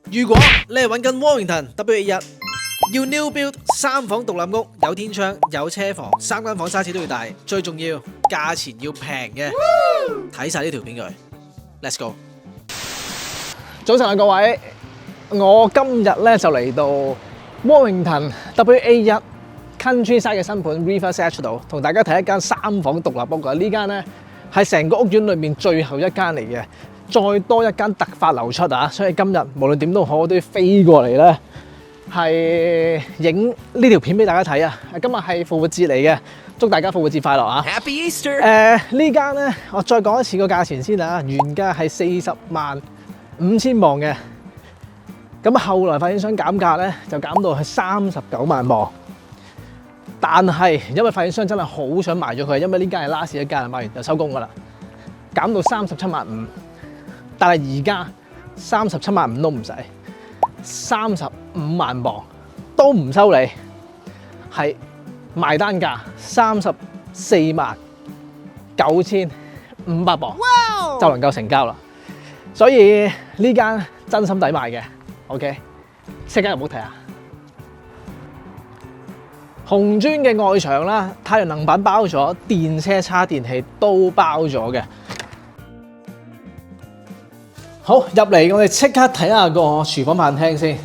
如果你係揾緊 Warrington W1，要 new build 3房獨立屋，有天窗、有車房，3間房 size 都要大，最重要價錢要平嘅，睇晒呢條片佢 ，Let's go。早晨啊各位，我今日咧就嚟到 Warrington WA1 Countryside 嘅新盤 Riverside Edge 度，同大家睇一間3房獨立屋啊！呢間咧係成個屋苑裏面最後一間嚟嘅。再多一間突發流出啊！所以今日無論點都好，我都要飛過嚟咧，係影呢條片俾大家睇啊！今日係復活節嚟嘅，祝大家復活節快樂啊 Happy Easter！呢間咧，我再講一次個價錢先啊，原價係40.5萬磅嘅，咁後來發展商減價咧，就減到去39萬磅。但係因為發展商真係好想賣咗佢，因為呢間係 last 一間，賣完就收工噶啦，減到37.5萬。但係而家37.5萬都唔使，35萬磅都唔收你，係賣單價34.95萬磅就能夠成交啦。所以呢間真心抵買嘅 ，OK， 即刻入屋睇下。紅磚嘅外牆啦，太陽能板包咗，電車叉電器都包咗嘅。好，入嚟，我哋即刻睇下個廚房飯廳先。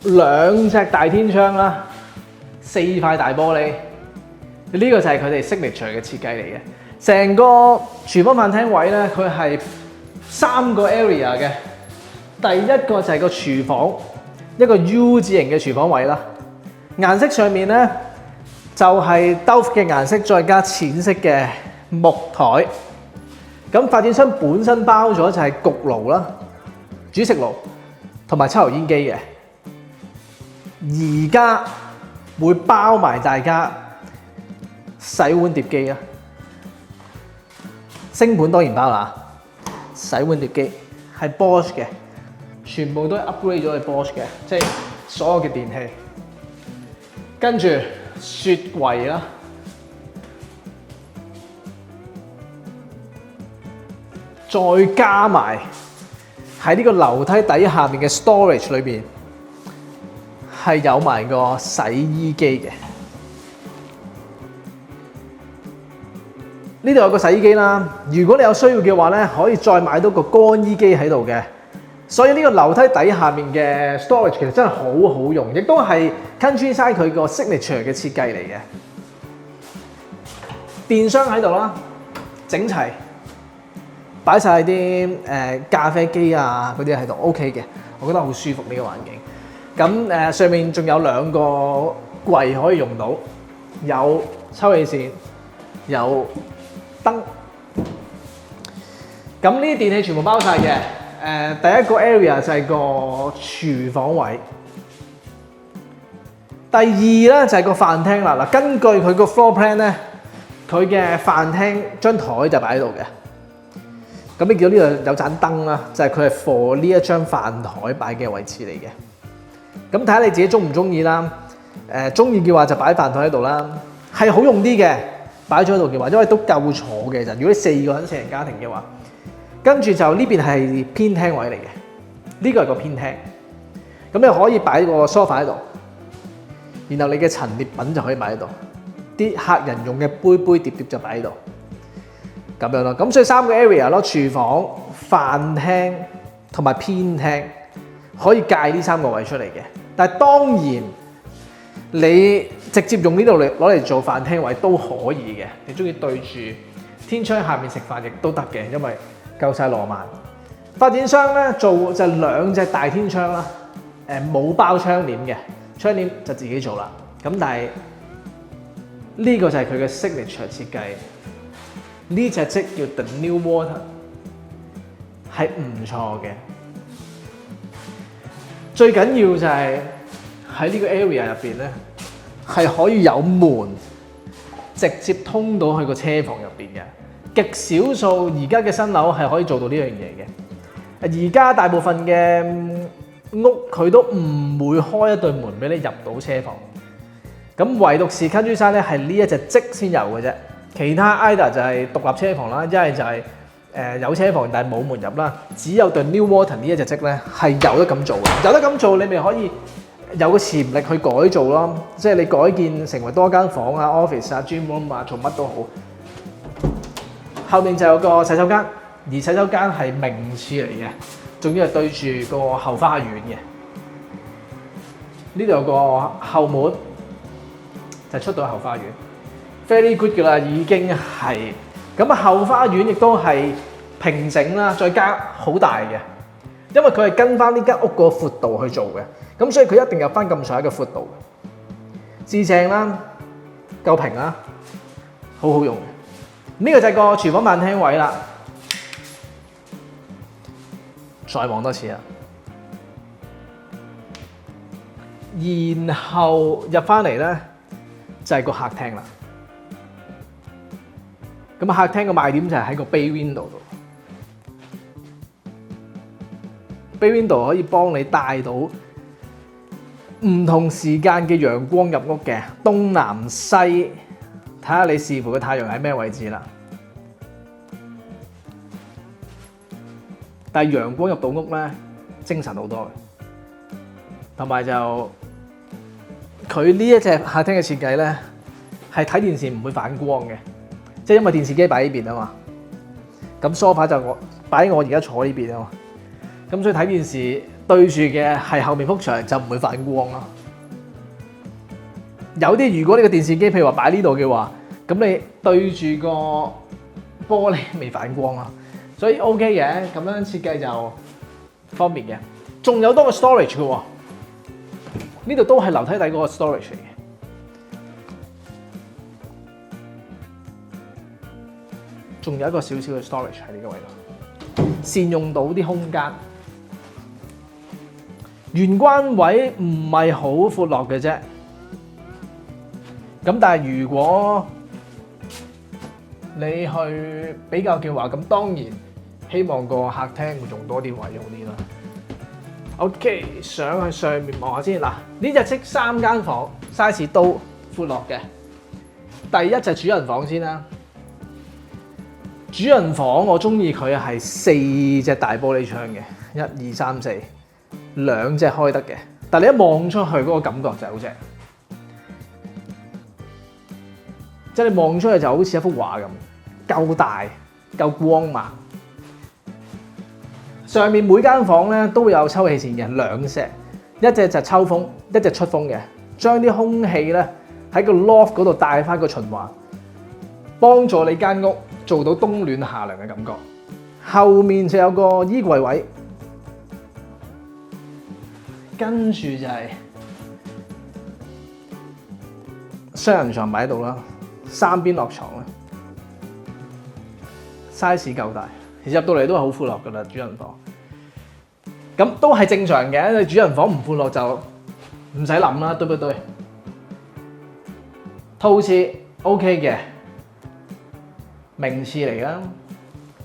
2隻大天窗啦，4塊大玻璃，呢個就係佢哋 signature 嘅設計嚟嘅。成個廚房飯廳位咧，佢係3個 area 嘅。第一個就係個廚房，一個 U 字形嘅廚房位啦。顏色上面咧就係 Dove 嘅顏色，再加淺色嘅木台。咁發展商本身包咗就係焗爐啦、煮食爐同埋抽油煙機嘅，而家會包埋大家洗碗碟機啦。星盤當然包啦，洗碗碟機係 Bosch 嘅，全部都係 upgrade 咗去 Bosch 嘅，即係所有嘅電器。跟住雪櫃啦。再加埋喺呢個樓梯底下面嘅 storage 裏邊，係有埋個洗衣機嘅。呢度有個洗衣機啦，如果你有需要嘅話咧，可以再買到個乾衣機喺度嘅。所以呢個樓梯底下面嘅 storage 其實真係好好用，亦都係 Countryside 佢個 signature 嘅設計嚟嘅。電箱喺度啦，整齊。擺晒啲咖啡機啊嗰啲喺度 OK 嘅，我覺得好舒服呢個環境。咁上面仲有2個櫃可以用到，有抽氣扇，有燈。咁呢啲電器全部包晒嘅。第一個 area 就係個廚房位。第二咧就係個飯廳啦。嗱，根據佢個 floor plan 咧，佢嘅飯廳張台就擺喺度嘅。咁你見到呢度有盞燈啦，就係佢係 for 呢一張飯台擺嘅位置嚟嘅。咁睇下你自己中唔中意啦。中意嘅話就擺飯台喺度啦，係好用啲嘅。擺咗喺度嘅話，因為都夠坐嘅。就如果你4個人4人家庭嘅話，跟住就呢邊係偏廳位嚟嘅，呢個係個偏廳。咁你可以擺個 sofa 喺度，然後你嘅陳列品就可以擺喺度，啲客人用嘅杯杯碟碟就擺喺度。咁樣咯，咁所以3個 area 咯，廚房、飯廳同埋偏廳，可以界呢3個位出嚟嘅。但係當然，你直接用呢度嚟攞嚟做飯廳位都可以嘅。你中意對住天窗下面食飯亦都得嘅，因為夠晒浪漫。發展商咧做就2隻大天窗啦，冇包窗簾嘅，窗簾就自己做啦。咁但係呢個就係佢嘅 signature 設計。呢隻即叫 The New Water， 係唔錯嘅。最緊要就係喺呢個 area 入邊咧，係可以有門直接通到去個車房入邊嘅。極少數而家嘅新樓係可以做到呢樣嘢嘅。而家大部分嘅屋佢都唔會開一對門俾你入到車房。咁唯獨是 Countryside 咧係呢一隻即先有嘅啫。其他 either 就係獨立車房啦，一係就係有車房但係冇門入啦，只有對 New Water 呢一隻積咧係有得咁做嘅，有得咁做你咪可以有個潛力去改造咯，即係你改建成為多間房啊、office 啊、gym room 啊，做乜都好。後面就有個洗手間，而洗手間係名廁嚟嘅，仲要係對住個後花園嘅。呢度有個後門，就出到後花園 ，very good 㗎啦，已經係。咁啊後花園亦都係平整啦，再加好大嘅，因為佢係跟翻呢間屋個闊度去做嘅，咁所以佢一定有翻咁上下嘅闊度，至正啦，夠平啦，好好用。呢個就係個廚房飯廳位啦，再望多次啊，然後入翻嚟咧就係個客廳啦。咁客廳個賣點就係喺個 bay window 度 ，bay window 可以幫你帶到唔同時間嘅陽光入屋嘅，東南西，睇下你視乎個太陽喺咩位置啦。但係陽光入到屋咧，精神好多嘅，同埋就佢呢一隻客廳嘅設計咧，係睇電視唔會反光嘅。即係因為電視機擺呢邊啊嘛，咁梳化就我擺喺我而家坐呢邊啊嘛，咁所以睇電視對住嘅係後面幅牆就唔會反光咯。有啲如果你個電視機譬如話擺呢度嘅話，咁你對住個玻璃未反光啊，所以 OK 嘅，咁樣設計就方便嘅。仲有多個 storage 嘅喎，呢度都係樓梯底嗰個 storage 嚟嘅。仲有一個少少嘅 storage 喺呢個位度，善用到啲空間。玄關位唔係好闊落嘅啫，咁但係如果你去比較嘅話，咁當然希望個客廳會用多啲位用啲啦。OK，上去上面望下先嗱，呢隻積3間房 ，size 都闊落嘅。第一就係主人房先啦。主人房我中意佢係4隻大玻璃窗嘅，1、2、3、4，兩隻開得嘅。但係你一望出去嗰個感覺就係好正，即係你望出去就好似一幅畫咁，夠大、夠光猛。上面每間房咧都有抽氣扇嘅，2隻，一隻就抽風，一隻出風嘅，將啲空氣咧喺個 loft 嗰度帶翻個循環，幫助你間屋做到冬暖夏涼嘅感覺。後面就有個衣櫃位，跟住就係雙人床擺喺度啦，3邊落床啦 ，size 夠大，其實入到嚟都係好闊落噶啦，主人房。咁都係正常嘅，你主人房唔闊落就唔使諗啦，對唔對？套廁 OK 嘅。名廁嚟㗎，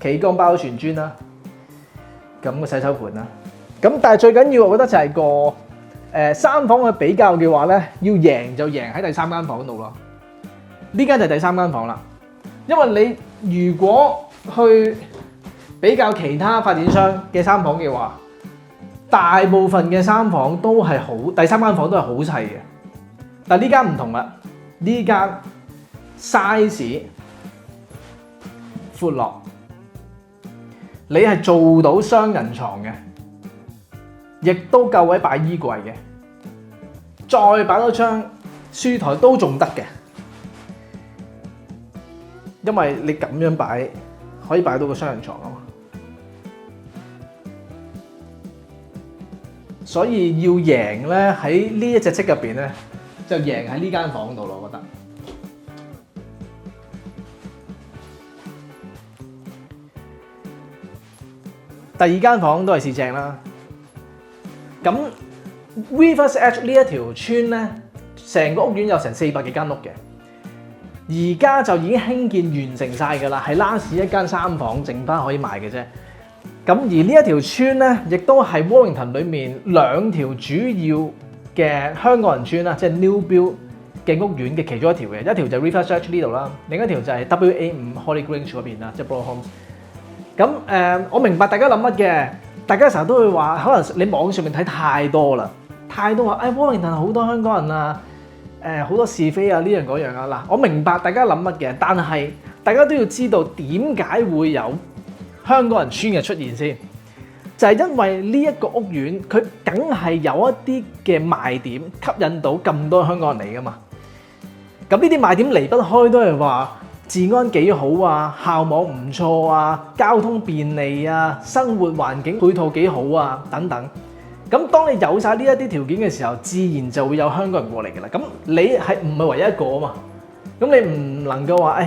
企缸包旋磚啦，咁個洗手盤啦，咁但係最緊要我覺得就係個3房去比較嘅話咧，要贏就贏喺第3間房度咯。呢間就係第3間房啦，因為你如果去比較其他發展商嘅3房嘅話，大部分嘅3房都係好，第3間房都係好細嘅，但係呢間唔同啦，呢間 size。闊落，你係做到雙人床嘅，亦都夠位擺衣櫃嘅，再擺多張書台都仲得嘅，因為你咁樣擺可以擺到個雙人床啊嘛，所以要贏咧喺呢一隻積入邊咧，就贏喺呢間房度咯，我覺得。第2間房都係市正啦。咁 Rivers Edge 呢一條村咧，成個屋苑有成400幾間屋嘅，而家就已經興建完成晒㗎啦，係 last 一間3房剩翻可以賣嘅啫。咁而呢一條村咧，亦都係 Warrington 裡面2條主要嘅香港人村啦，即係 New Build 嘅屋苑嘅其中一條嘅，一條就係 Rivers Edge 呢度啦，另一條就係 WA5 Holly Grange 嗰邊啦，即係 Bloor Homes。咁我明白大家諗乜嘅，大家成日都會話，可能你網上面睇太多啦，太多話，窩靈頓好多香港人啊，好多是非啊，呢樣嗰樣啊。嗱，我明白大家諗乜嘅，但係大家都要知道點解會有香港人村嘅出現先，就係因為呢一個屋苑佢梗係有一啲嘅賣點吸引到咁多香港人嚟噶嘛。咁呢啲賣點離不開都係話治安幾好啊，校網唔錯啊，交通便利啊，生活環境配套幾好啊等等。咁當你有晒呢一啲條件嘅時候，自然就會有香港人過嚟嘅啦。咁你係唔係唯一一個啊嘛？咁你唔能夠話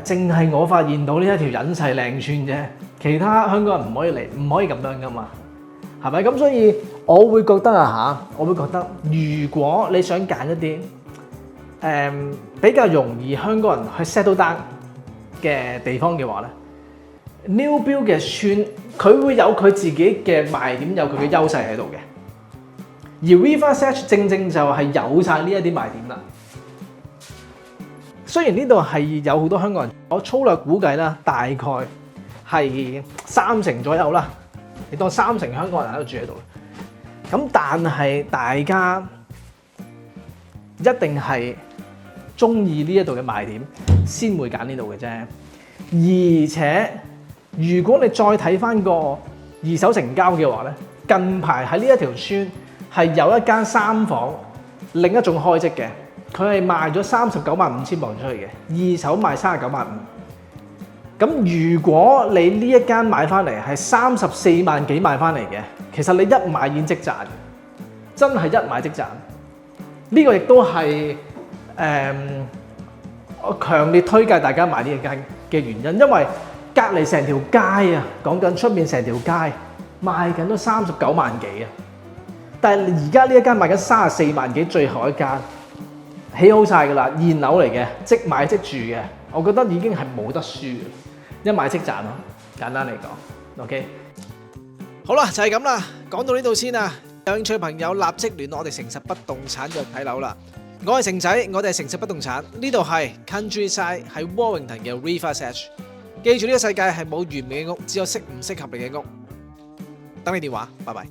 淨係我發現到呢一條隱世靚村啫，其他香港人唔可以嚟，唔可以咁樣噶嘛，係咪？咁所以我會覺得我會覺得如果你想揀一啲比較容易香港人去 settle down 嘅地方嘅話咧，New Build 嘅村佢會有佢自己嘅賣點，有佢嘅優勢喺度嘅。而 Riverside Edge 正正就係有晒呢一啲賣點啦。雖然呢度係有好多香港人，我粗略估計啦，大概係30%左右啦。你當30%香港人喺度住喺度，咁但係大家一定係中意呢一度嘅賣點，先會揀呢度嘅啫。而且如果你再睇翻個二手成交嘅話咧，近排喺呢一條村係有一間3房，另一種開則嘅，佢係賣咗39.5千磅出去嘅，二手賣39.5萬。咁如果你呢一間買翻嚟係34萬幾買翻嚟嘅，其實你一買已經即賺，真係一買即賺。呢個亦都係我強烈推介大家買呢一間嘅原因，因為隔離成條街啊，講緊出面成條街賣緊都39萬幾啊，但係而家呢一間賣緊34萬幾，最後一間起好晒㗎啦，現樓嚟嘅，即買即住嘅，我覺得已經係冇得輸嘅，一買即賺咯，簡單嚟講 ，OK。好啦，就係咁啦，講到呢度先啊，有興趣嘅朋友立即聯絡我哋誠實不動產約睇樓啦。我係成仔，我哋係誠實不動產，呢度係 Countryside 喺 Warrington 嘅 Riverside Edge。記住呢個世界係冇完美嘅屋，只有適唔適合你嘅屋。等你電話，拜拜。